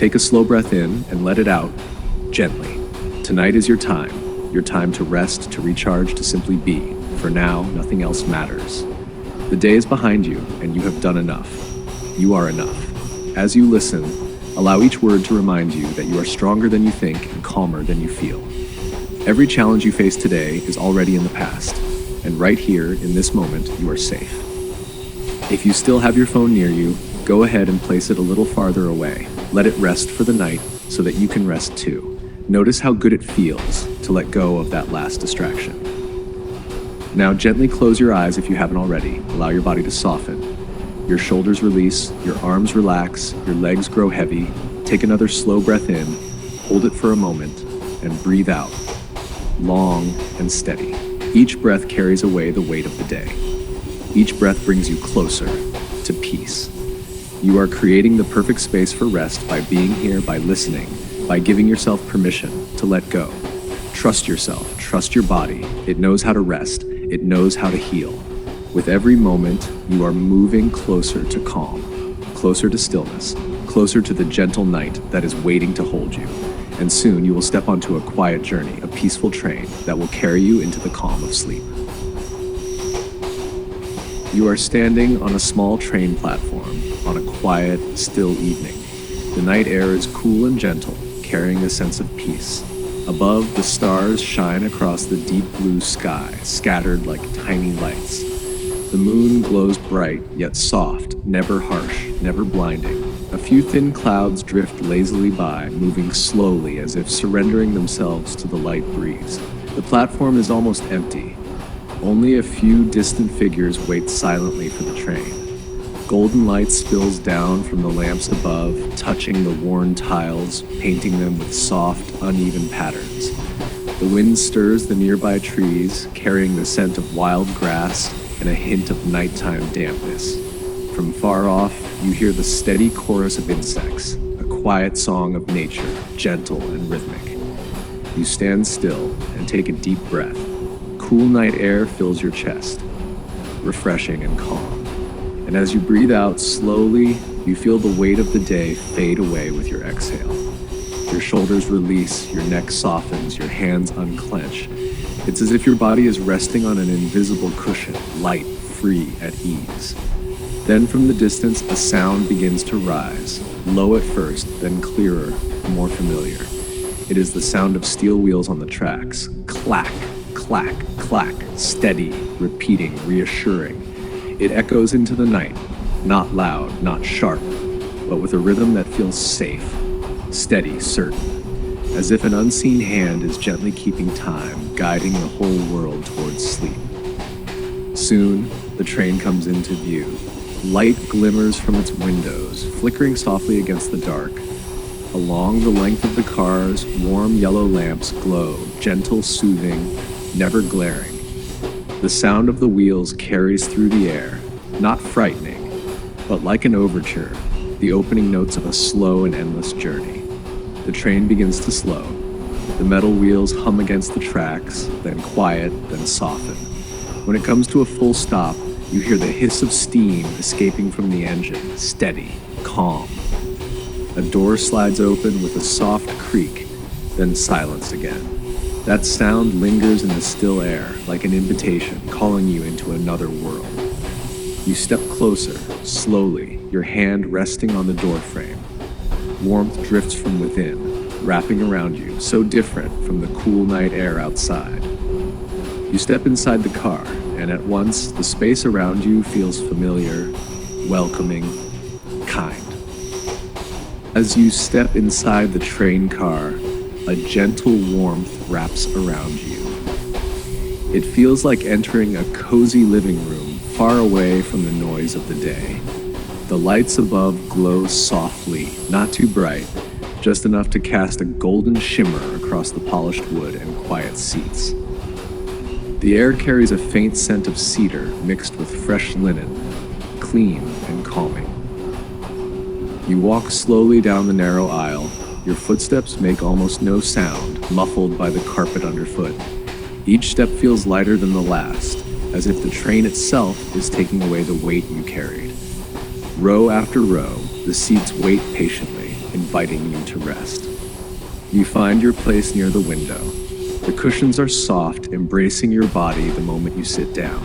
Take a slow breath in and let it out gently. Tonight is your time to rest, to recharge, to simply be. For now, nothing else matters. The day is behind you, and you have done enough. You are enough. As you listen, allow each word to remind you that you are stronger than you think and calmer than you feel. Every challenge you face today is already in the past, and right here, in this moment, you are safe. If you still have your phone near you, go ahead and place it a little farther away. Let it rest for the night so that you can rest too. Notice how good it feels to let go of that last distraction. Now gently close your eyes if you haven't already. Allow your body to soften. Your shoulders release, your arms relax, your legs grow heavy. Take another slow breath in, hold it for a moment, and breathe out. Long and steady. Each breath carries away the weight of the day. Each breath brings you closer to peace. You are creating the perfect space for rest by being here, by listening, by giving yourself permission to let go. Trust yourself, trust your body. It knows how to rest, it knows how to heal. With every moment, you are moving closer to calm, closer to stillness, closer to the gentle night that is waiting to hold you. And soon you will step onto a quiet journey, a peaceful train that will carry you into the calm of sleep. You are standing on a small train platform on a quiet, still evening. The night air is cool and gentle, carrying a sense of peace. Above, the stars shine across the deep blue sky, scattered like tiny lights. The moon glows bright, yet soft, never harsh, never blinding. A few thin clouds drift lazily by, moving slowly as if surrendering themselves to the light breeze. The platform is almost empty. Only a few distant figures wait silently for the train. Golden light spills down from the lamps above, touching the worn tiles, painting them with soft, uneven patterns. The wind stirs the nearby trees, carrying the scent of wild grass and a hint of nighttime dampness. From far off, you hear the steady chorus of insects, a quiet song of nature, gentle and rhythmic. You stand still and take a deep breath. Cool night air fills your chest, refreshing and calm. And as you breathe out slowly, you feel the weight of the day fade away with your exhale. Your shoulders release, your neck softens, your hands unclench. It's as if your body is resting on an invisible cushion, light, free, at ease. Then from the distance, a sound begins to rise, low at first, then clearer, more familiar. It is the sound of steel wheels on the tracks. Clack, clack, clack, steady, repeating, reassuring. It echoes into the night, not loud, not sharp, but with a rhythm that feels safe, steady, certain, as if an unseen hand is gently keeping time, guiding the whole world towards sleep. Soon, the train comes into view. Light glimmers from its windows, flickering softly against the dark. Along the length of the cars, warm yellow lamps glow, gentle, soothing, never glaring. The sound of the wheels carries through the air, not frightening, but like an overture, the opening notes of a slow and endless journey. The train begins to slow. The metal wheels hum against the tracks, then quiet, then soften. When it comes to a full stop, you hear the hiss of steam escaping from the engine, steady, calm. A door slides open with a soft creak, then silence again. That sound lingers in the still air, like an invitation calling you into another world. You step closer, slowly, your hand resting on the doorframe. Warmth drifts from within, wrapping around you, so different from the cool night air outside. You step inside the car, and at once, the space around you feels familiar, welcoming, kind. As you step inside the train car, a gentle warmth wraps around you. It feels like entering a cozy living room far away from the noise of the day. The lights above glow softly, not too bright, just enough to cast a golden shimmer across the polished wood and quiet seats. The air carries a faint scent of cedar mixed with fresh linen, clean and calming. You walk slowly down the narrow aisle. Your footsteps make almost no sound, muffled by the carpet underfoot. Each step feels lighter than the last, as if the train itself is taking away the weight you carried. Row after row, the seats wait patiently, inviting you to rest. You find your place near the window. The cushions are soft, embracing your body the moment you sit down.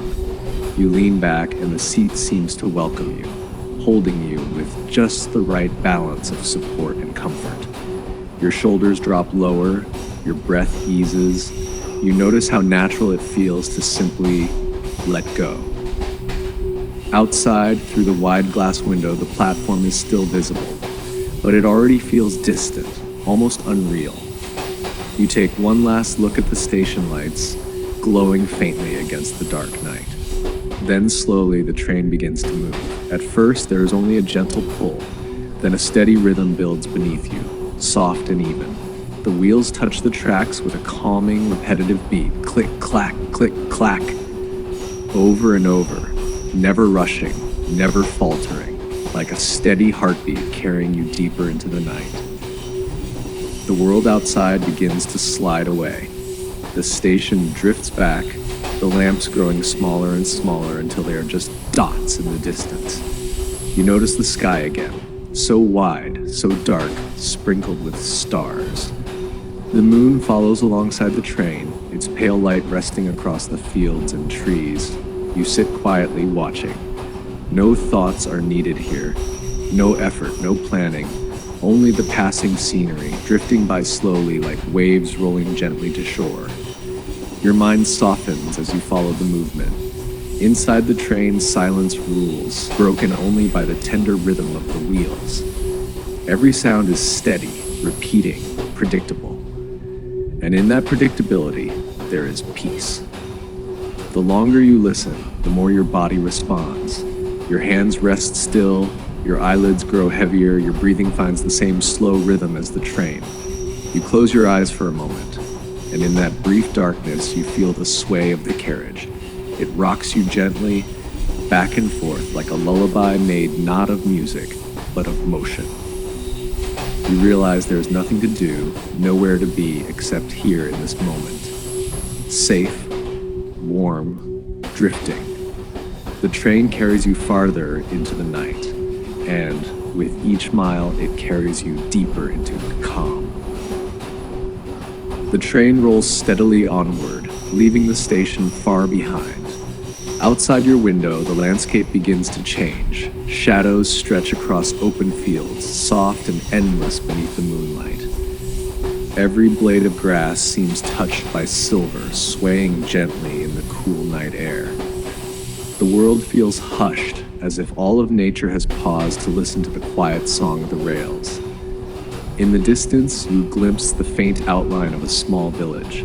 You lean back and the seat seems to welcome you, holding you with just the right balance of support and comfort. Your shoulders drop lower, your breath eases. You notice how natural it feels to simply let go. Outside, through the wide glass window, the platform is still visible, but it already feels distant, almost unreal. You take one last look at the station lights, glowing faintly against the dark night. Then slowly the train begins to move. At first, there is only a gentle pull, then a steady rhythm builds beneath you, soft and even. The wheels touch the tracks with a calming, repetitive beat, click, clack, over and over, never rushing, never faltering, like a steady heartbeat carrying you deeper into the night. The world outside begins to slide away. The station drifts back, the lamps growing smaller and smaller until they are just dots in the distance. You notice the sky again, so wide, so dark, sprinkled with stars. The moon follows alongside the train, its pale light resting across the fields and trees. You sit quietly watching. No thoughts are needed here. No effort, no planning. Only the passing scenery, drifting by slowly like waves rolling gently to shore. Your mind softens as you follow the movement. Inside the train, silence rules, broken only by the tender rhythm of the wheels. Every sound is steady, repeating, predictable. And in that predictability, there is peace. The longer you listen, the more your body responds. Your hands rest still, your eyelids grow heavier, your breathing finds the same slow rhythm as the train. You close your eyes for a moment, and in that brief darkness, you feel the sway of the carriage. It rocks you gently, back and forth, like a lullaby made not of music, but of motion. You realize there's nothing to do, nowhere to be except here in this moment. Safe, warm, drifting. The train carries you farther into the night, and with each mile, it carries you deeper into calm. The train rolls steadily onward, leaving the station far behind. Outside your window, the landscape begins to change. Shadows stretch across open fields, soft and endless beneath the moonlight. Every blade of grass seems touched by silver, swaying gently in the cool night air. The world feels hushed, as if all of nature has paused to listen to the quiet song of the rails. In the distance, you glimpse the faint outline of a small village.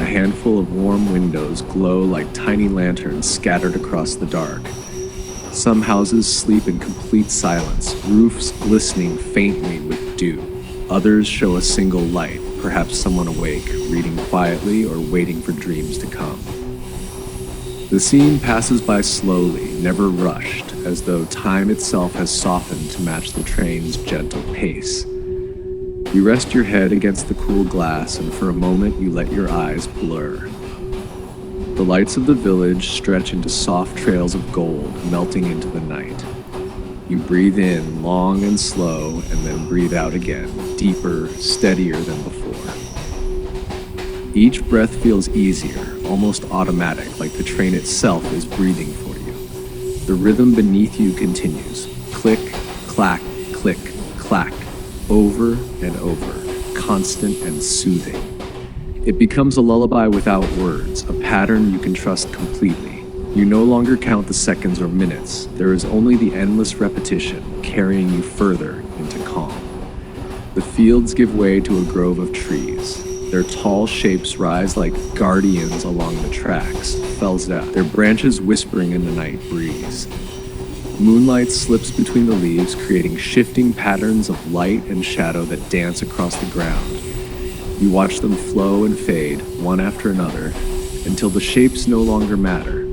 A handful of warm windows glow like tiny lanterns scattered across the dark. Some houses sleep in complete silence, roofs glistening faintly with dew. Others show a single light, perhaps someone awake, reading quietly or waiting for dreams to come. The scene passes by slowly, never rushed, as though time itself has softened to match the train's gentle pace. You rest your head against the cool glass, and for a moment you let your eyes blur. The lights of the village stretch into soft trails of gold, melting into the night. You breathe in long and slow, and then breathe out again, deeper, steadier than before. Each breath feels easier, almost automatic, like the train itself is breathing for you. The rhythm beneath you continues. Click, clack, click, clack. Over and over, constant and soothing. It becomes a lullaby without words, a pattern you can trust completely. You no longer count the seconds or minutes. There is only the endless repetition, carrying you further into calm. The fields give way to a grove of trees. Their tall shapes rise like guardians along the tracks, fells out, their branches whispering in the night breeze. Moonlight slips between the leaves, creating shifting patterns of light and shadow that dance across the ground. You watch them flow and fade, one after another, until the shapes no longer matter.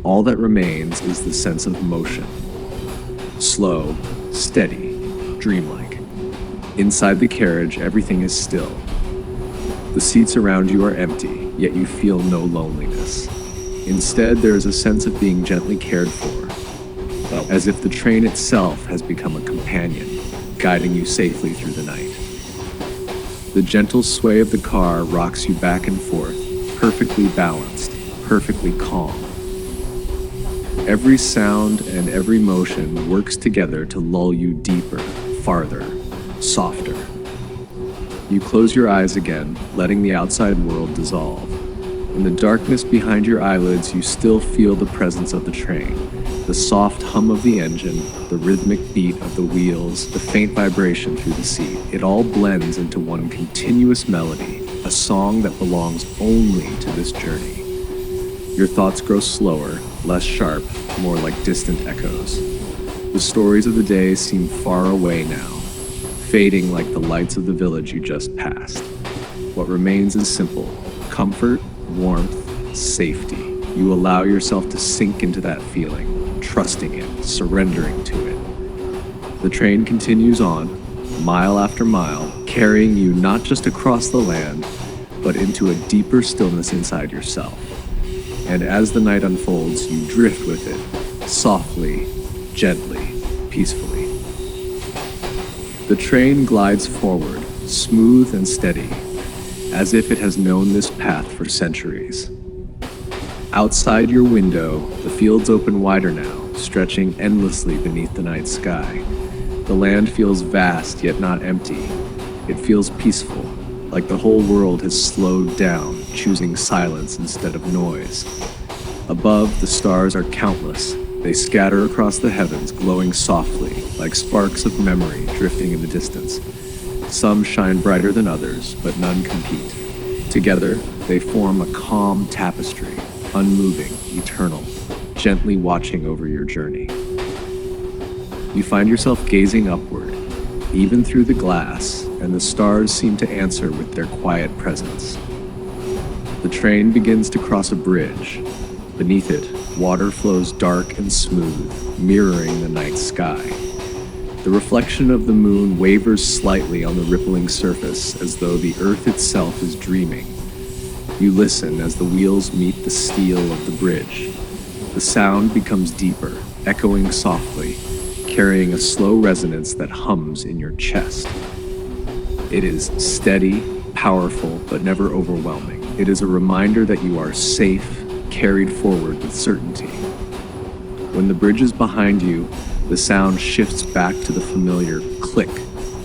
All that remains is the sense of motion. Slow, steady, dreamlike. Inside the carriage, everything is still. The seats around you are empty, yet you feel no loneliness. Instead, there is a sense of being gently cared for, as if the train itself has become a companion, guiding you safely through the night. The gentle sway of the car rocks you back and forth, perfectly balanced, perfectly calm. Every sound and every motion works together to lull you deeper, farther, softer. You close your eyes again, letting the outside world dissolve. In the darkness behind your eyelids, you still feel the presence of the train, the soft hum of the engine, the rhythmic beat of the wheels, the faint vibration through the seat. It all blends into one continuous melody, a song that belongs only to this journey. Your thoughts grow slower, less sharp, more like distant echoes. The stories of the day seem far away now, fading like the lights of the village you just passed. What remains is simple: comfort, warmth, safety. You allow yourself to sink into that feeling, trusting it, surrendering to it. The train continues on, mile after mile, carrying you not just across the land, but into a deeper stillness inside yourself. And as the night unfolds, you drift with it, softly, gently, peacefully. The train glides forward, smooth and steady, as if it has known this path for centuries. Outside your window, the fields open wider now, stretching endlessly beneath the night sky. The land feels vast yet not empty. It feels peaceful, like the whole world has slowed down, choosing silence instead of noise. Above, the stars are countless. They scatter across the heavens, glowing softly, like sparks of memory drifting in the distance. Some shine brighter than others, but none compete. Together, they form a calm tapestry, unmoving, eternal, gently watching over your journey. You find yourself gazing upward, even through the glass, and the stars seem to answer with their quiet presence. The train begins to cross a bridge. Beneath it, water flows dark and smooth, mirroring the night sky. The reflection of the moon wavers slightly on the rippling surface, as though the earth itself is dreaming. You listen as the wheels meet the steel of the bridge. The sound becomes deeper, echoing softly, carrying a slow resonance that hums in your chest. It is steady, powerful, but never overwhelming. It is a reminder that you are safe, carried forward with certainty. When the bridge is behind you, the sound shifts back to the familiar click,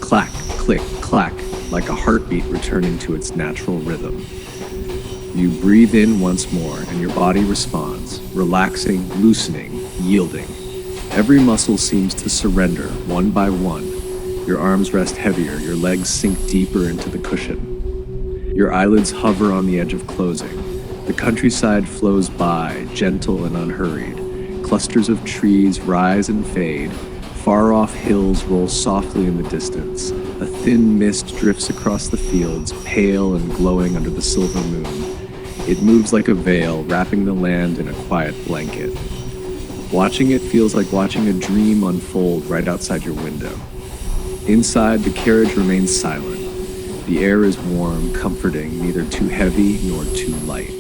clack, click, clack, like a heartbeat returning to its natural rhythm. You breathe in once more, and your body responds, relaxing, loosening, yielding. Every muscle seems to surrender, one by one. Your arms rest heavier, your legs sink deeper into the cushion. Your eyelids hover on the edge of closing. The countryside flows by, gentle and unhurried. Clusters of trees rise and fade. Far-off hills roll softly in the distance. A thin mist drifts across the fields, pale and glowing under the silver moon. It moves like a veil, wrapping the land in a quiet blanket. Watching it feels like watching a dream unfold right outside your window. Inside, the carriage remains silent. The air is warm, comforting, neither too heavy nor too light.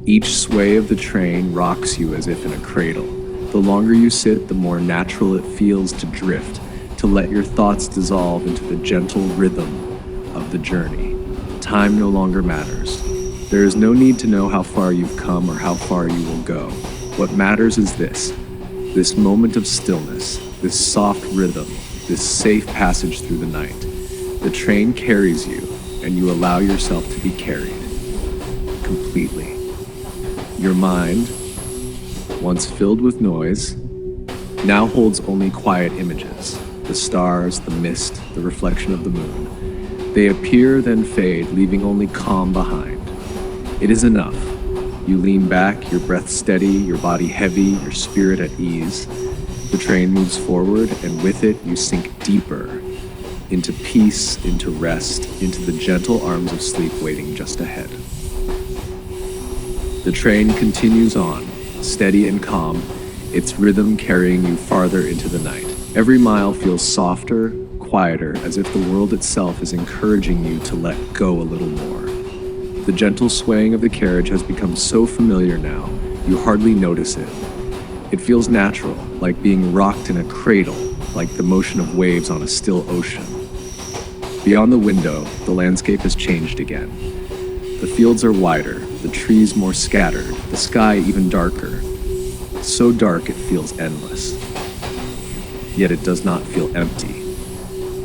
Each sway of the train rocks you as if in a cradle. The longer you sit, the more natural it feels to drift, to let your thoughts dissolve into the gentle rhythm of the journey. Time no longer matters. There is no need to know how far you've come or how far you will go. What matters is this moment of stillness, this soft rhythm, this safe passage through the night. The train carries you, and you allow yourself to be carried completely. Your mind, once filled with noise, now holds only quiet images, the stars, the mist, the reflection of the moon. They appear, then fade, leaving only calm behind. It is enough. You lean back, your breath steady, your body heavy, your spirit at ease. The train moves forward, and with it, you sink deeper into peace, into rest, into the gentle arms of sleep waiting just ahead. The train continues on, steady and calm, its rhythm carrying you farther into the night. Every mile feels softer, quieter, as if the world itself is encouraging you to let go a little more. The gentle swaying of the carriage has become so familiar now, you hardly notice it. It feels natural, like being rocked in a cradle, like the motion of waves on a still ocean. Beyond the window, the landscape has changed again. The fields are wider, the trees more scattered, the sky even darker. So dark it feels endless. Yet it does not feel empty.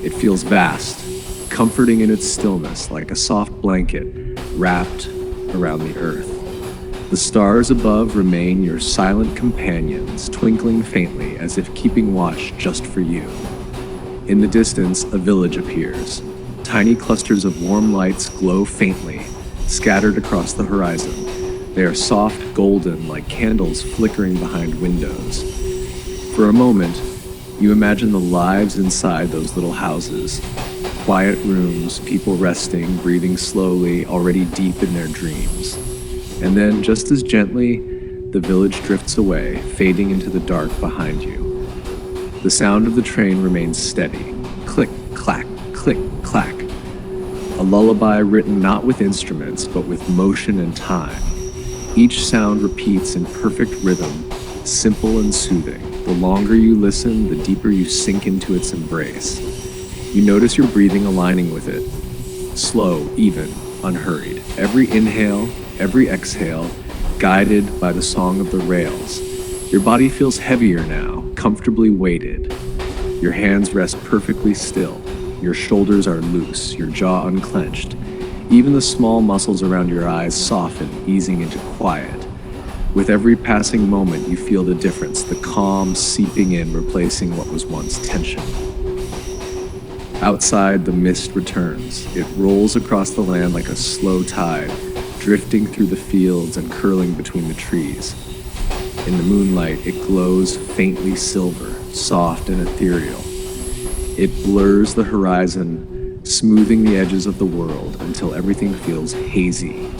It feels vast, comforting in its stillness like a soft blanket wrapped around the earth. The stars above remain your silent companions, twinkling faintly as if keeping watch just for you. In the distance, a village appears. Tiny clusters of warm lights glow faintly, scattered across the horizon. They are soft golden like candles flickering behind windows. For a moment, you imagine the lives inside those little houses. Quiet rooms, people resting, breathing slowly, already deep in their dreams. And then, just as gently, the village drifts away, fading into the dark behind you. The sound of the train remains steady. Click, clack, click, clack. A lullaby written not with instruments, but with motion and time. Each sound repeats in perfect rhythm, simple and soothing. The longer you listen, the deeper you sink into its embrace. You notice your breathing aligning with it. Slow, even, unhurried. Every inhale, every exhale, guided by the song of the rails. Your body feels heavier now, comfortably weighted. Your hands rest perfectly still. Your shoulders are loose, your jaw unclenched. Even the small muscles around your eyes soften, easing into quiet. With every passing moment, you feel the difference, the calm seeping in, replacing what was once tension. Outside, the mist returns. It rolls across the land like a slow tide, drifting through the fields and curling between the trees. In the moonlight, it glows faintly silver, soft and ethereal. It blurs the horizon, smoothing the edges of the world until everything feels hazy,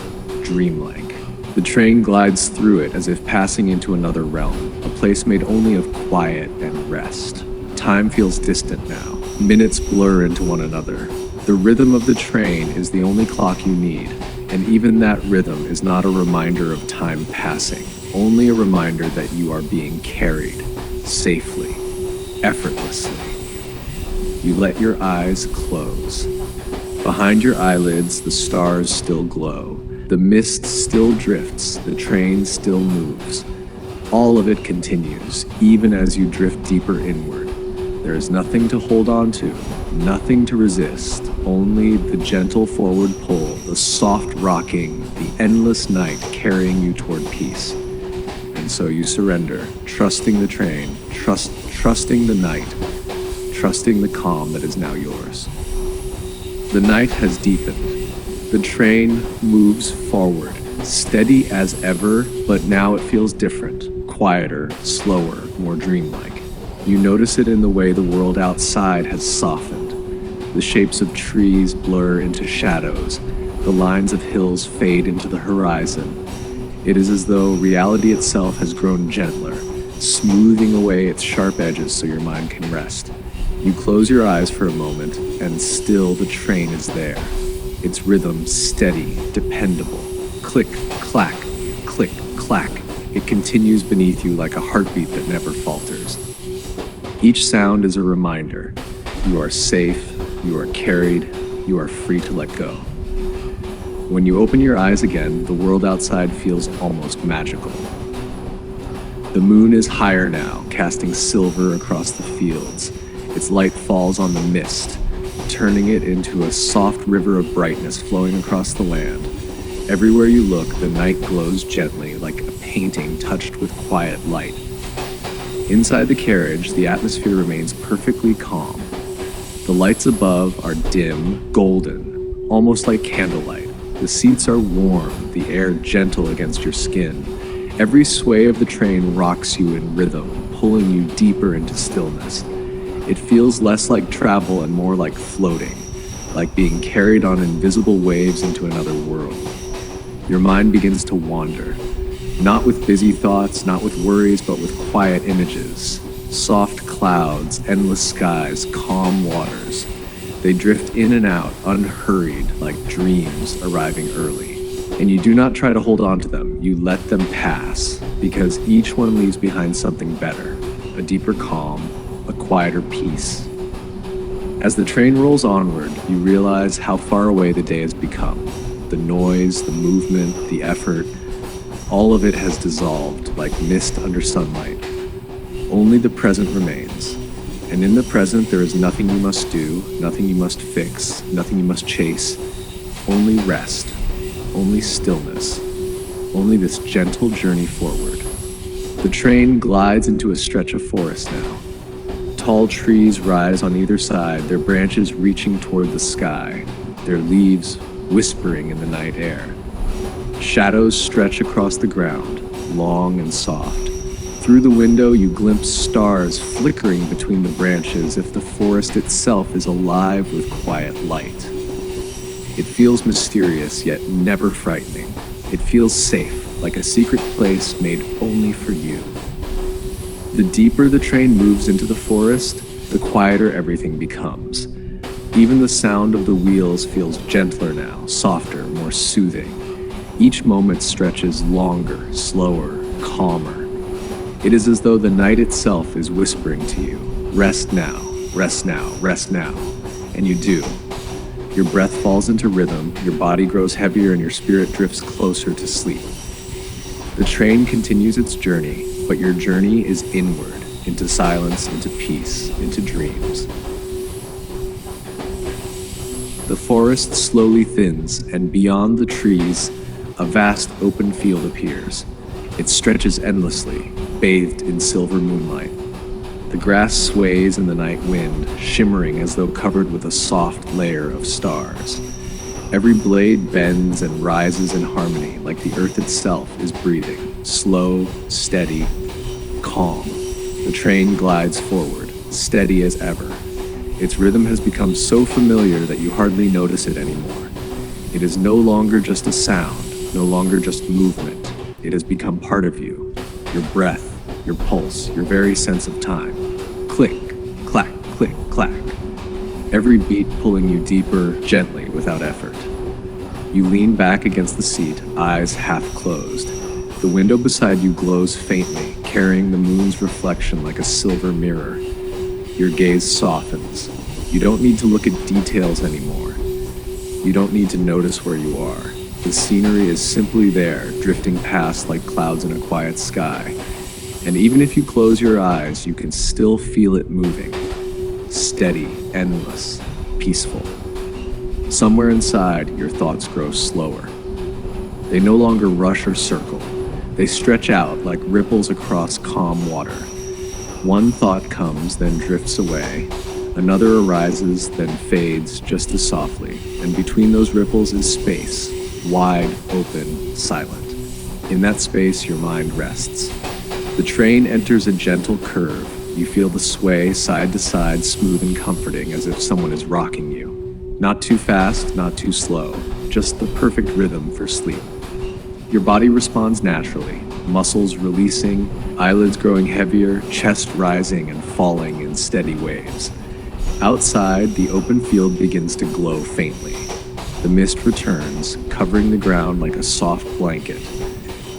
dreamlike. The train glides through it as if passing into another realm, a place made only of quiet and rest. Time feels distant now. Minutes blur into one another. The rhythm of the train is the only clock you need, and even that rhythm is not a reminder of time passing, only a reminder that you are being carried, safely, effortlessly. You let your eyes close. Behind your eyelids, the stars still glow. The mist still drifts, the train still moves. All of it continues, even as you drift deeper inward. There is nothing to hold on to, nothing to resist, only the gentle forward pull, the soft rocking, the endless night carrying you toward peace. And so you surrender, trusting the train, trusting the night, trusting the calm that is now yours. The night has deepened. The train moves forward, steady as ever, but now it feels different, quieter, slower, more dreamlike. You notice it in the way the world outside has softened. The shapes of trees blur into shadows. The lines of hills fade into the horizon. It is as though reality itself has grown gentler, smoothing away its sharp edges so your mind can rest. You close your eyes for a moment, and still the train is there. Its rhythm steady, dependable. Click, clack, click, clack. It continues beneath you like a heartbeat that never falters. Each sound is a reminder. You are safe, you are carried, you are free to let go. When you open your eyes again, the world outside feels almost magical. The moon is higher now, casting silver across the fields. Its light falls on the mist, turning it into a soft river of brightness flowing across the land. Everywhere you look, the night glows gently, like a painting touched with quiet light. Inside the carriage, the atmosphere remains perfectly calm. The lights above are dim, golden, almost like candlelight. The seats are warm, the air gentle against your skin. Every sway of the train rocks you in rhythm, pulling you deeper into stillness. It feels less like travel and more like floating, like being carried on invisible waves into another world. Your mind begins to wander, not with busy thoughts, not with worries, but with quiet images. Soft clouds, endless skies, calm waters. They drift in and out, unhurried, like dreams arriving early. And you do not try to hold on to them, you let them pass, because each one leaves behind something better, a deeper calm, a quieter peace. As the train rolls onward, you realize how far away the day has become. The noise, the movement, the effort, all of it has dissolved like mist under sunlight. Only the present remains. And in the present, there is nothing you must do, nothing you must fix, nothing you must chase. Only rest, only stillness, only this gentle journey forward. The train glides into a stretch of forest now. Tall trees rise on either side, their branches reaching toward the sky, their leaves whispering in the night air. Shadows stretch across the ground, long and soft. Through the window, you glimpse stars flickering between the branches, as if the forest itself is alive with quiet light. It feels mysterious, yet never frightening. It feels safe, like a secret place made only for you. The deeper the train moves into the forest, the quieter everything becomes. Even the sound of the wheels feels gentler now, softer, more soothing. Each moment stretches longer, slower, calmer. It is as though the night itself is whispering to you, rest now, rest now, rest now. And you do. Your breath falls into rhythm, your body grows heavier, and your spirit drifts closer to sleep. The train continues its journey, but your journey is inward, into silence, into peace, into dreams. The forest slowly thins, and beyond the trees, a vast open field appears. It stretches endlessly, bathed in silver moonlight. The grass sways in the night wind, shimmering as though covered with a soft layer of stars. Every blade bends and rises in harmony, like the earth itself is breathing, slow, steady, calm. The train glides forward, steady as ever. Its rhythm has become so familiar that you hardly notice it anymore. It is no longer just a sound, no longer just movement. It has become part of you, your breath, your pulse, your very sense of time. Click, clack, click, clack. Every beat pulling you deeper, gently, without effort. You lean back against the seat, eyes half closed. The window beside you glows faintly, carrying the moon's reflection like a silver mirror. Your gaze softens. You don't need to look at details anymore. You don't need to notice where you are. The scenery is simply there, drifting past like clouds in a quiet sky. And even if you close your eyes, you can still feel it moving. Steady, endless, peaceful. Somewhere inside, your thoughts grow slower. They no longer rush or circle. They stretch out like ripples across calm water. One thought comes, then drifts away. Another arises, then fades just as softly. And between those ripples is space, wide, open, silent. In that space, your mind rests. The train enters a gentle curve. You feel the sway side to side, smooth and comforting, as if someone is rocking you. Not too fast, not too slow, just the perfect rhythm for sleep. Your body responds naturally, muscles releasing, eyelids growing heavier, chest rising and falling in steady waves. Outside, the open field begins to glow faintly. The mist returns, covering the ground like a soft blanket.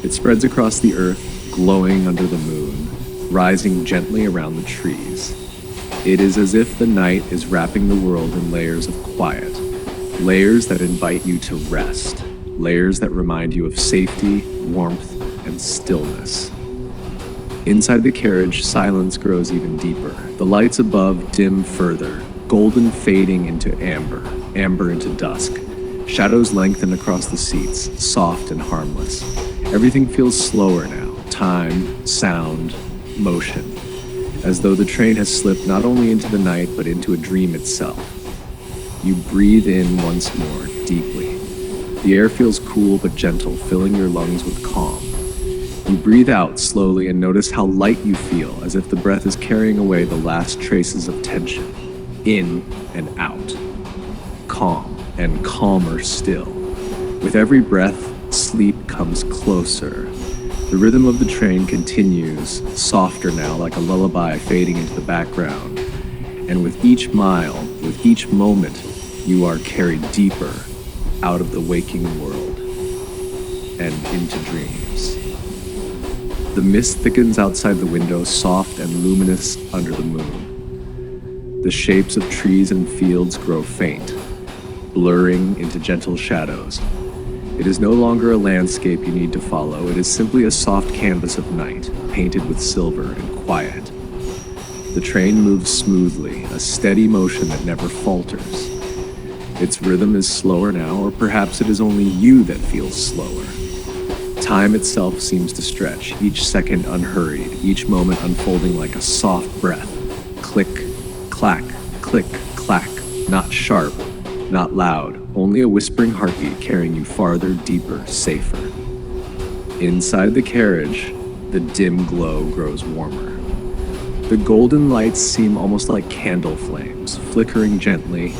It spreads across the earth, glowing under the moon, rising gently around the trees. It is as if the night is wrapping the world in layers of quiet, layers that invite you to rest, layers that remind you of safety, warmth, and stillness. Inside the carriage, silence grows even deeper. The lights above dim further, golden fading into amber, amber into dusk. Shadows lengthen across the seats, soft and harmless. Everything feels slower now, time, sound, motion, as though the train has slipped not only into the night, but into a dream itself. You breathe in once more, deeply. The air feels cool but gentle, filling your lungs with calm. You breathe out slowly and notice how light you feel, as if the breath is carrying away the last traces of tension, in and out. Calm and calmer still. With every breath, sleep comes closer. The rhythm of the train continues, softer now, like a lullaby fading into the background. And with each mile, with each moment, you are carried deeper out of the waking world and into dreams. The mist thickens outside the window, soft and luminous under the moon. The shapes of trees and fields grow faint, blurring into gentle shadows. It is no longer a landscape you need to follow. It is simply a soft canvas of night, painted with silver and quiet. The train moves smoothly, a steady motion that never falters. Its rhythm is slower now, or perhaps it is only you that feels slower. Time itself seems to stretch, each second unhurried, each moment unfolding like a soft breath. Click, clack, click, clack, not sharp, not loud, only a whispering heartbeat carrying you farther, deeper, safer. Inside the carriage, the dim glow grows warmer. The golden lights seem almost like candle flames, flickering gently,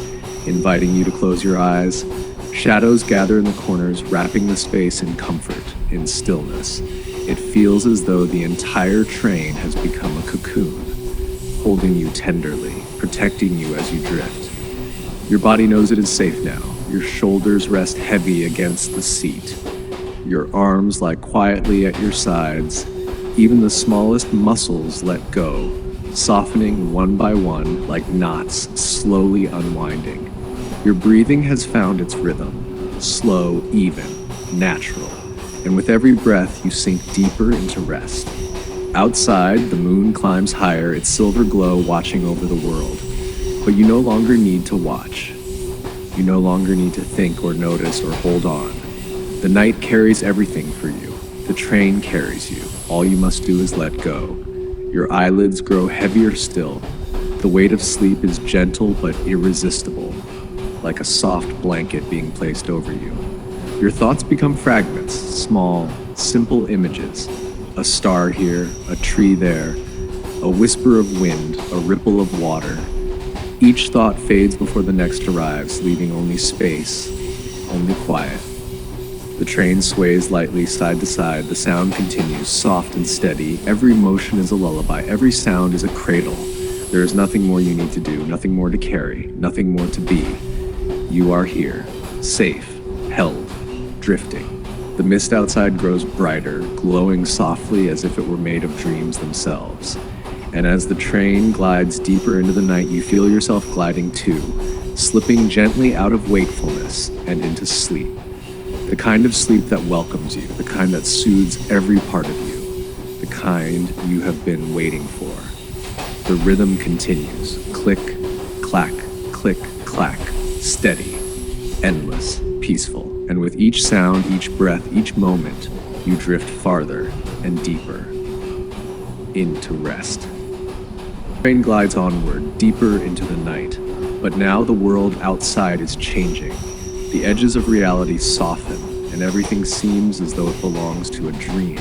inviting you to close your eyes. Shadows gather in the corners, wrapping the space in comfort, in stillness. It feels as though the entire train has become a cocoon, holding you tenderly, protecting you as you drift. Your body knows it is safe now. Your shoulders rest heavy against the seat. Your arms lie quietly at your sides. Even the smallest muscles let go, softening one by one like knots slowly unwinding. Your breathing has found its rhythm, slow, even, natural, and with every breath you sink deeper into rest. Outside, the moon climbs higher, its silver glow watching over the world. But you no longer need to watch. You no longer need to think or notice or hold on. The night carries everything for you. The train carries you. All you must do is let go. Your eyelids grow heavier still. The weight of sleep is gentle but irresistible, like a soft blanket being placed over you. Your thoughts become fragments, small, simple images. A star here, a tree there, a whisper of wind, a ripple of water. Each thought fades before the next arrives, leaving only space, only quiet. The train sways lightly side to side. The sound continues, soft and steady. Every motion is a lullaby. Every sound is a cradle. There is nothing more you need to do, nothing more to carry, nothing more to be. You are here, safe, held, drifting. The mist outside grows brighter, glowing softly as if it were made of dreams themselves. And as the train glides deeper into the night, you feel yourself gliding too, slipping gently out of wakefulness and into sleep. The kind of sleep that welcomes you, the kind that soothes every part of you, the kind you have been waiting for. The rhythm continues, click, clack, click, clack, steady, endless, peaceful. And with each sound, each breath, each moment, you drift farther and deeper into rest. The train glides onward, deeper into the night, but now the world outside is changing. The edges of reality soften, and everything seems as though it belongs to a dream.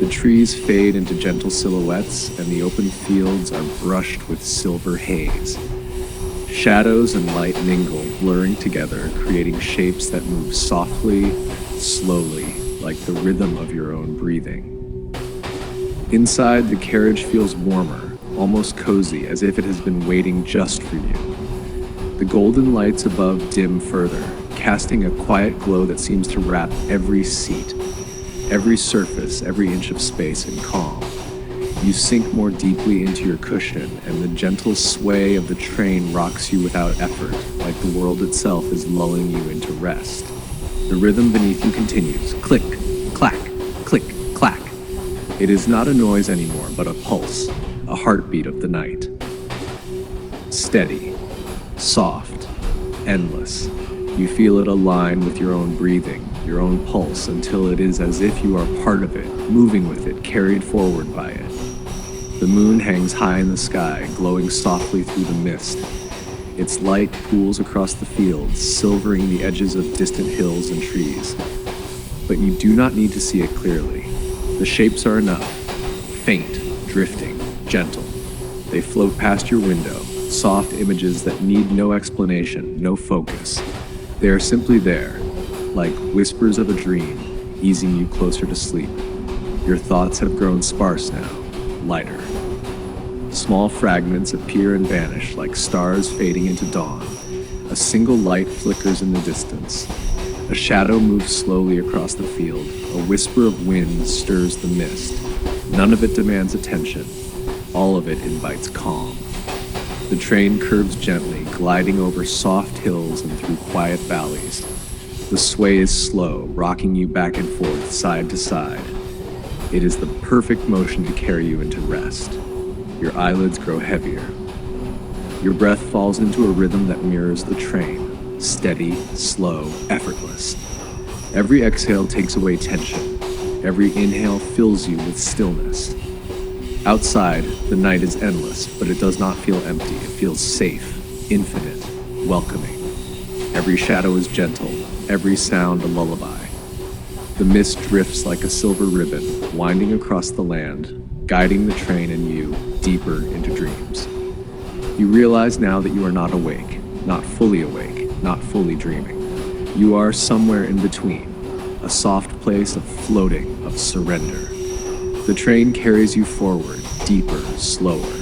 The trees fade into gentle silhouettes, and the open fields are brushed with silver haze. Shadows and light mingle, blurring together, creating shapes that move softly, slowly, like the rhythm of your own breathing. Inside, the carriage feels warmer, almost cozy, as if it has been waiting just for you. The golden lights above dim further, casting a quiet glow that seems to wrap every seat, every surface, every inch of space in calm. You sink more deeply into your cushion, and the gentle sway of the train rocks you without effort, like the world itself is lulling you into rest. The rhythm beneath you continues, click, clack, click, clack. It is not a noise anymore, but a pulse, a heartbeat of the night. Steady, soft, endless. You feel it align with your own breathing, your own pulse, until it is as if you are part of it, moving with it, carried forward by it. The moon hangs high in the sky, glowing softly through the mist. Its light pools across the fields, silvering the edges of distant hills and trees. But you do not need to see it clearly. The shapes are enough. Faint, drifting, gentle. They float past your window, soft images that need no explanation, no focus. They are simply there, like whispers of a dream, easing you closer to sleep. Your thoughts have grown sparse now, lighter. Small fragments appear and vanish like stars fading into dawn. A single light flickers in the distance. A shadow moves slowly across the field. A whisper of wind stirs the mist. None of it demands attention. All of it invites calm. The train curves gently, gliding over soft hills and through quiet valleys. The sway is slow, rocking you back and forth, side to side. It is the perfect motion to carry you into rest. Your eyelids grow heavier. Your breath falls into a rhythm that mirrors the train, steady, slow, effortless. Every exhale takes away tension. Every inhale fills you with stillness. Outside, the night is endless, but it does not feel empty. It feels safe, infinite, welcoming. Every shadow is gentle, every sound a lullaby. The mist drifts like a silver ribbon, winding across the land, guiding the train and you deeper into dreams. You realize now that you are not awake, not fully awake, not fully dreaming. You are somewhere in between, a soft place of floating, of surrender. The train carries you forward, deeper, slower.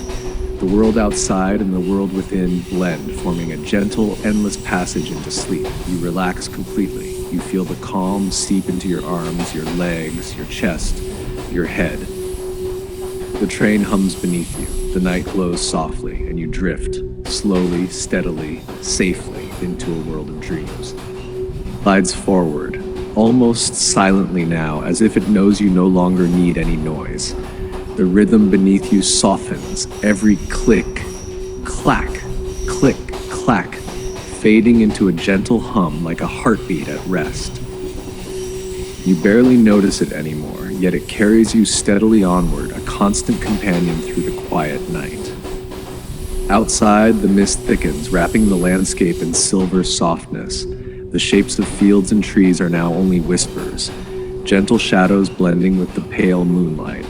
The world outside and the world within blend, forming a gentle, endless passage into sleep. You relax completely. You feel the calm seep into your arms, your legs, your chest, your head. The train hums beneath you. The night glows softly, and you drift, slowly, steadily, safely, into a world of dreams. Glides forward, almost silently now, as if it knows you no longer need any noise. The rhythm beneath you softens, every click, clack, click, clack, fading into a gentle hum like a heartbeat at rest. You barely notice it anymore, yet it carries you steadily onward, a constant companion through the quiet night. Outside, the mist thickens, wrapping the landscape in silver softness. The shapes of fields and trees are now only whispers, gentle shadows blending with the pale moonlight.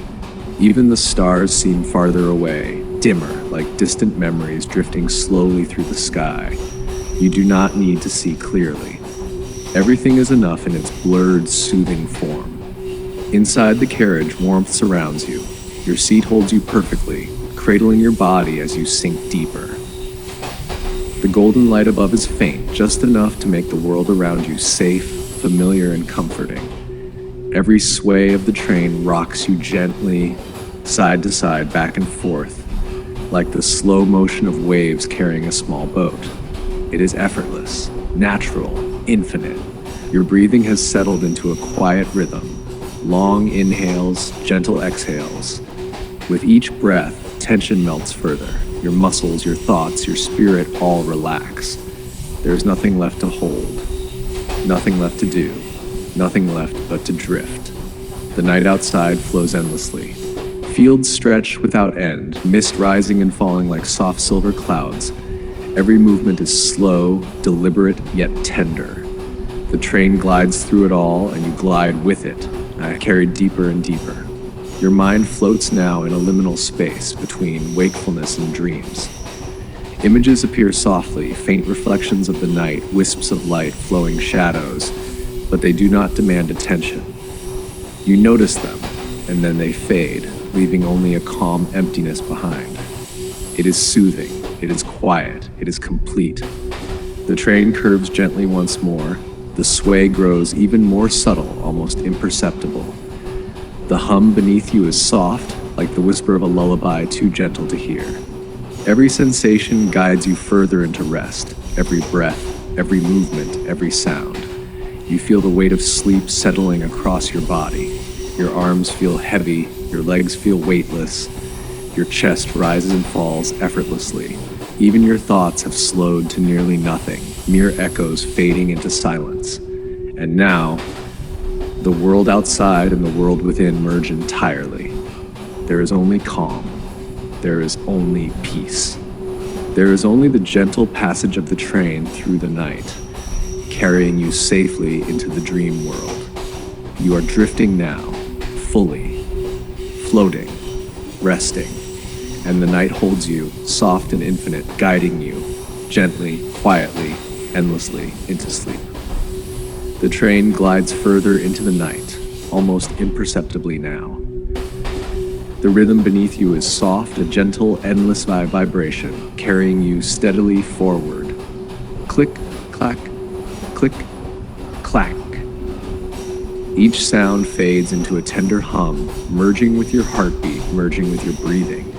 Even the stars seem farther away, dimmer, like distant memories drifting slowly through the sky. You do not need to see clearly. Everything is enough in its blurred, soothing form. Inside the carriage, warmth surrounds you. Your seat holds you perfectly, cradling your body as you sink deeper. The golden light above is faint, just enough to make the world around you safe, familiar, and comforting. Every sway of the train rocks you gently, side to side, back and forth, like the slow motion of waves carrying a small boat. It is effortless, natural, infinite. Your breathing has settled into a quiet rhythm, long inhales, gentle exhales. With each breath, tension melts further. Your muscles, your thoughts, your spirit all relax. There's nothing left to hold, nothing left to do, nothing left but to drift. The night outside flows endlessly. Fields stretch without end, mist rising and falling like soft silver clouds. Every movement is slow, deliberate, yet tender. The train glides through it all, and you glide with it, carried deeper and deeper. Your mind floats now in a liminal space between wakefulness and dreams. Images appear softly, faint reflections of the night, wisps of light, flowing shadows, but they do not demand attention. You notice them, and then they fade, leaving only a calm emptiness behind. It is soothing, it is quiet, it is complete. The train curves gently once more. The sway grows even more subtle, almost imperceptible. The hum beneath you is soft, like the whisper of a lullaby too gentle to hear. Every sensation guides you further into rest, every breath, every movement, every sound. You feel the weight of sleep settling across your body. Your arms feel heavy, your legs feel weightless, your chest rises and falls effortlessly. Even your thoughts have slowed to nearly nothing, mere echoes fading into silence. And now, the world outside and the world within merge entirely. There is only calm. There is only peace. There is only the gentle passage of the train through the night, carrying you safely into the dream world. You are drifting now, fully, floating, resting, and the night holds you, soft and infinite, guiding you, gently, quietly, endlessly, into sleep. The train glides further into the night, almost imperceptibly now. The rhythm beneath you is soft, a gentle, endless vibration, carrying you steadily forward. Click, clack, click, clack. Each sound fades into a tender hum, merging with your heartbeat, merging with your breathing.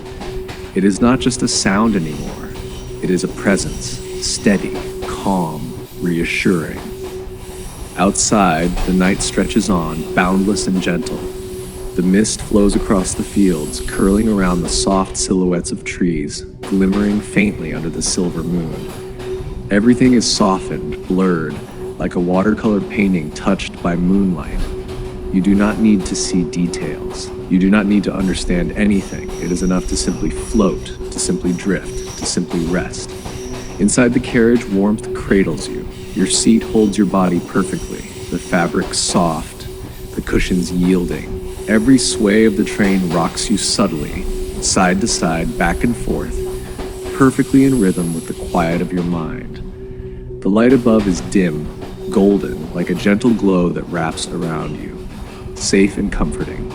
It is not just a sound anymore. It is a presence, steady, calm, reassuring. Outside, the night stretches on, boundless and gentle. The mist flows across the fields, curling around the soft silhouettes of trees, glimmering faintly under the silver moon. Everything is softened, blurred, like a watercolor painting touched by moonlight. You do not need to see details. You do not need to understand anything. It is enough to simply float, to simply drift, to simply rest. Inside the carriage, warmth cradles you. Your seat holds your body perfectly, the fabric soft, the cushions yielding. Every sway of the train rocks you subtly, side to side, back and forth, perfectly in rhythm with the quiet of your mind. The light above is dim, golden, like a gentle glow that wraps around you, safe and comforting.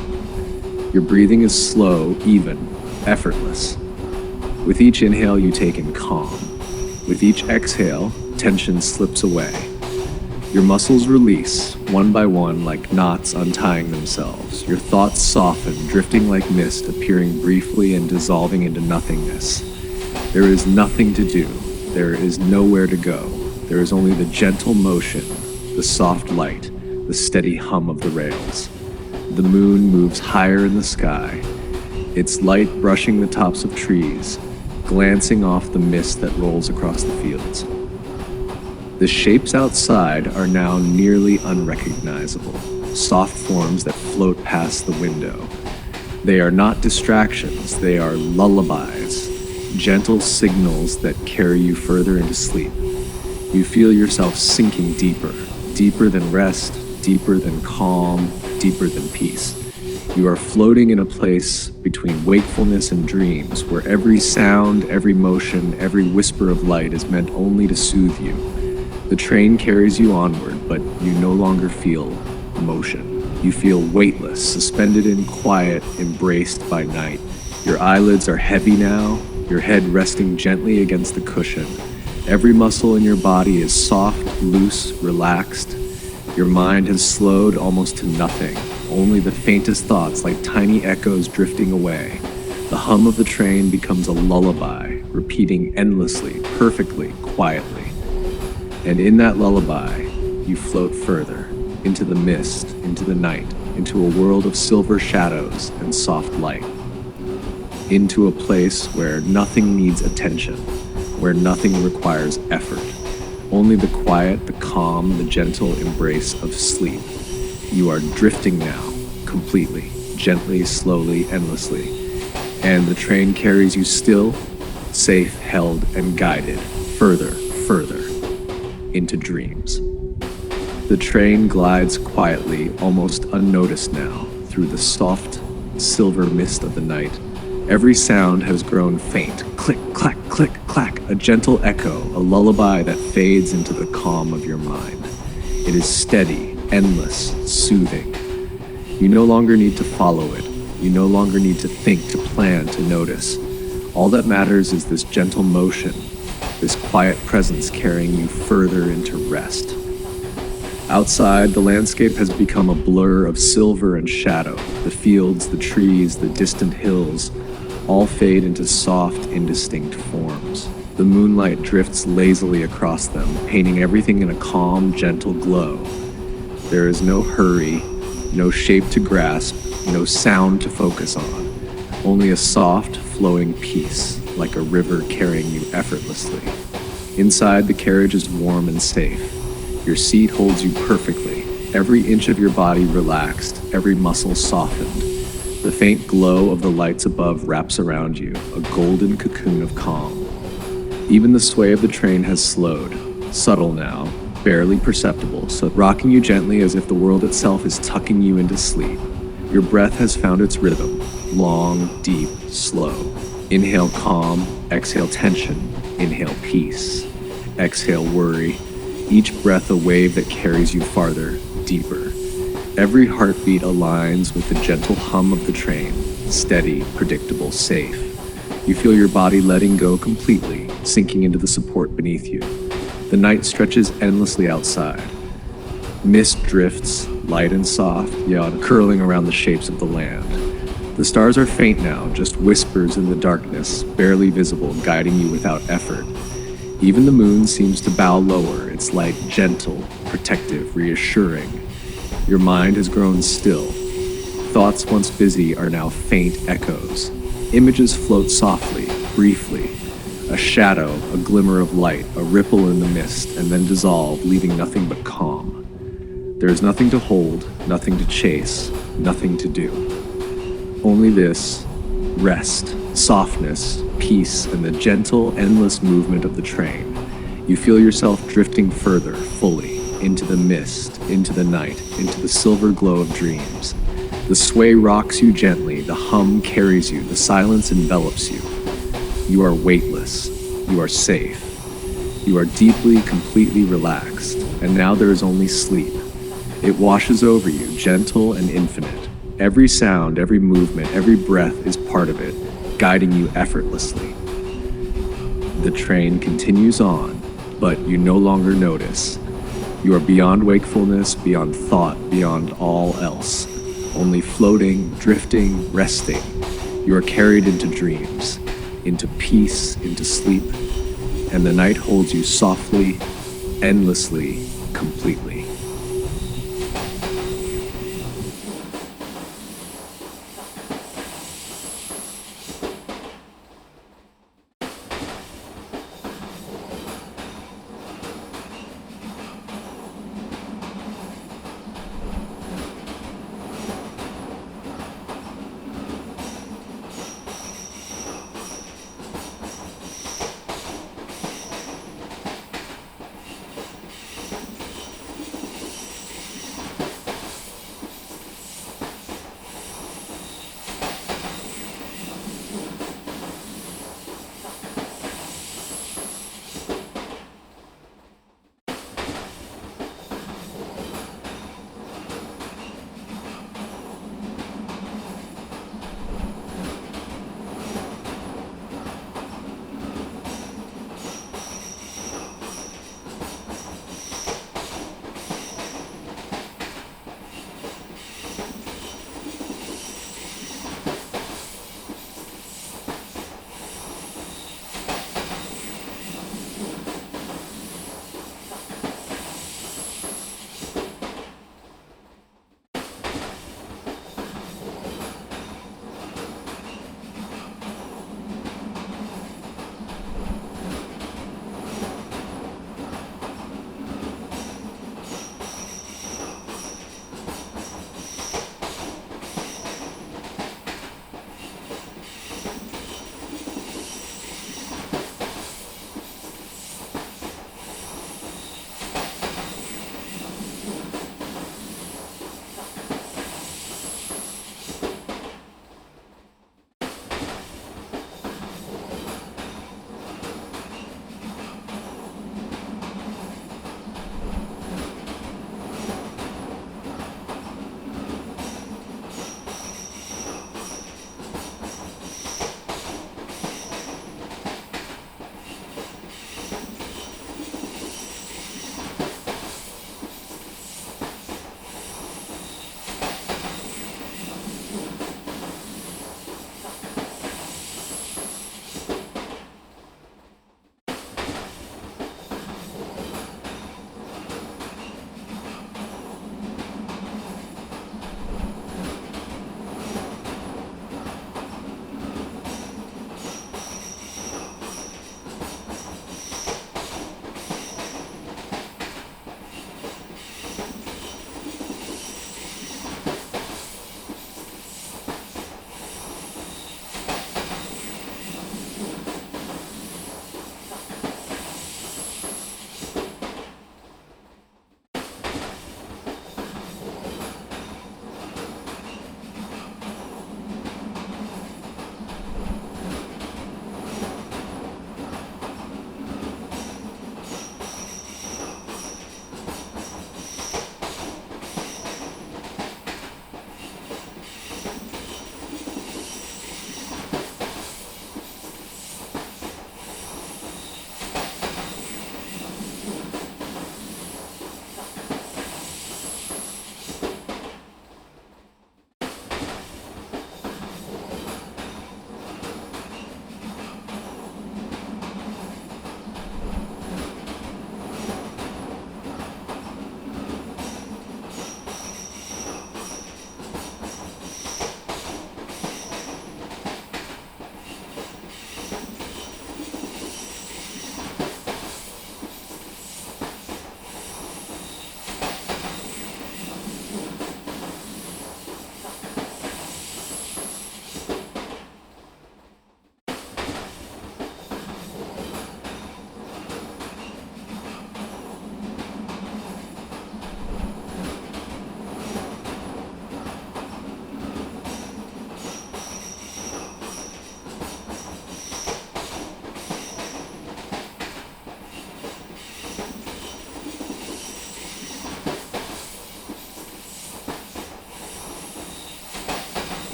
Your breathing is slow, even, effortless. With each inhale, you take in calm. With each exhale, tension slips away. Your muscles release, one by one, like knots untying themselves. Your thoughts soften, drifting like mist, appearing briefly and dissolving into nothingness. There is nothing to do. There is nowhere to go. There is only the gentle motion, the soft light, the steady hum of the rails. The moon moves higher in the sky, its light brushing the tops of trees, glancing off the mist that rolls across the fields. The shapes outside are now nearly unrecognizable, soft forms that float past the window. They are not distractions, they are lullabies, gentle signals that carry you further into sleep. You feel yourself sinking deeper, deeper than rest, deeper than calm, deeper than peace. You are floating in a place between wakefulness and dreams, where every sound, every motion, every whisper of light is meant only to soothe you. The train carries you onward, but you no longer feel motion. You feel weightless, suspended in quiet, embraced by night. Your eyelids are heavy now, your head resting gently against the cushion. Every muscle in your body is soft, loose, relaxed. Your mind has slowed almost to nothing, only the faintest thoughts like tiny echoes drifting away. The hum of the train becomes a lullaby, repeating endlessly, perfectly, quietly. And in that lullaby, you float further, into the mist, into the night, into a world of silver shadows and soft light. Into a place where nothing needs attention, where nothing requires effort. Only the quiet, the calm, the gentle embrace of sleep. You are drifting now, completely, gently, slowly, endlessly. And the train carries you still, safe, held, and guided, further, further, into dreams. The train glides quietly, almost unnoticed now, through the soft, silver mist of the night. Every sound has grown faint, click, clack, click, clack, a gentle echo, a lullaby that fades into the calm of your mind. It is steady, endless, soothing. You no longer need to follow it. You no longer need to think, to plan, to notice. All that matters is this gentle motion, this quiet presence carrying you further into rest. Outside, the landscape has become a blur of silver and shadow. The fields, the trees, the distant hills, all fade into soft, indistinct forms. The moonlight drifts lazily across them, painting everything in a calm, gentle glow. There is no hurry, no shape to grasp, no sound to focus on. Only a soft, flowing peace, like a river carrying you effortlessly. Inside, the carriage is warm and safe. Your seat holds you perfectly, every inch of your body relaxed, every muscle softened. The faint glow of the lights above wraps around you, a golden cocoon of calm. Even the sway of the train has slowed, subtle now, barely perceptible, so rocking you gently as if the world itself is tucking you into sleep. Your breath has found its rhythm, long, deep, slow. Inhale calm, exhale tension, inhale peace, exhale worry. Each breath a wave that carries you farther, deeper. Every heartbeat aligns with the gentle hum of the train, steady, predictable, safe. You feel your body letting go completely, sinking into the support beneath you. The night stretches endlessly outside. Mist drifts, light and soft, yet curling around the shapes of the land. The stars are faint now, just whispers in the darkness, barely visible, guiding you without effort. Even the moon seems to bow lower, its light gentle, protective, reassuring. Your mind has grown still. Thoughts once busy are now faint echoes. Images float softly, briefly. A shadow, a glimmer of light, a ripple in the mist, and then dissolve, leaving nothing but calm. There is nothing to hold, nothing to chase, nothing to do. Only this, rest, softness, peace, and the gentle, endless movement of the train. You feel yourself drifting further, fully, into the mist, into the night, into the silver glow of dreams. The sway rocks you gently, the hum carries you, the silence envelops you. You are weightless. You are safe. You are deeply, completely relaxed, and now there is only sleep. It washes over you, gentle and infinite. Every sound, every movement, every breath is part of it, guiding you effortlessly. The train continues on, but you no longer notice. You are beyond wakefulness, beyond thought, beyond all else. Only floating, drifting, resting. You are carried into dreams, into peace, into sleep, and the night holds you softly, endlessly, completely.